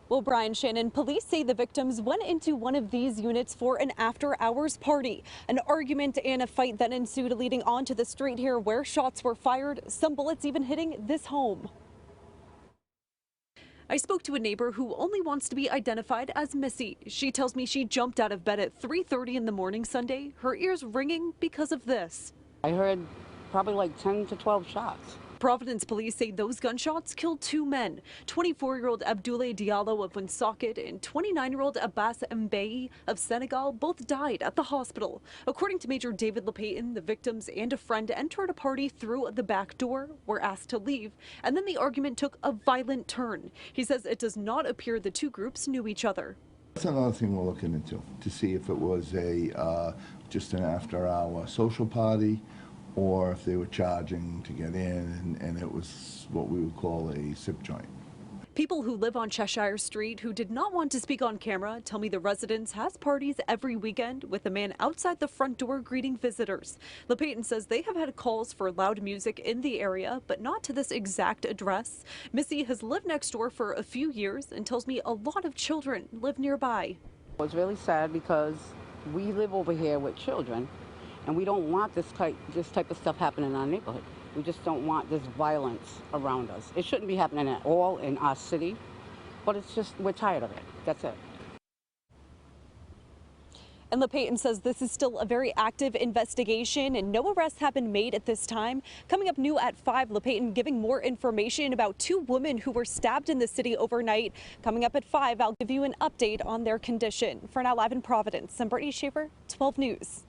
Well, Brian Shannon, police say the victims went into one of these units for an after-hours party. An argument and a fight then ensued, leading onto the street here where shots were fired, some bullets even hitting this home. I spoke to a neighbor who only wants to be identified as Missy. She tells me she jumped out of bed at 3:30 in the morning Sunday, her ears ringing because of this. I heard probably like 10 to 12 shots. Providence police say those gunshots killed two men, 24-year-old Abdoulaye Diallo of Woonsocket and 29-year-old Abass Mbaye of Senegal both died at the hospital. According to Major David Lapatin, the victims and a friend entered a party through the back door, were asked to leave, and then the argument took a violent turn. He says it does not appear the two groups knew each other. That's another thing we're looking into, to see if it was just an after-hour social party, or if they were charging to get in and it was what we would call a sip joint. People who live on Cheshire Street who did not want to speak on camera tell me the residence has parties every weekend with a man outside the front door greeting visitors. Lapatin says they have had calls for loud music in the area, but not to this exact address. Missy has lived next door for a few years and tells me a lot of children live nearby. It's really sad because we live over here with children, and we don't want this type of stuff happening in our neighborhood. We just don't want this violence around us. It shouldn't be happening at all in our city, but it's just, we're tired of it. That's it. And Lapatin says this is still a very active investigation and no arrests have been made at this time. Coming up new at 5, Lapatin giving more information about two women who were stabbed in the city overnight. Coming up at 5, I'll give you an update on their condition. For now, live in Providence, I'm Brittany Schaefer, 12 News.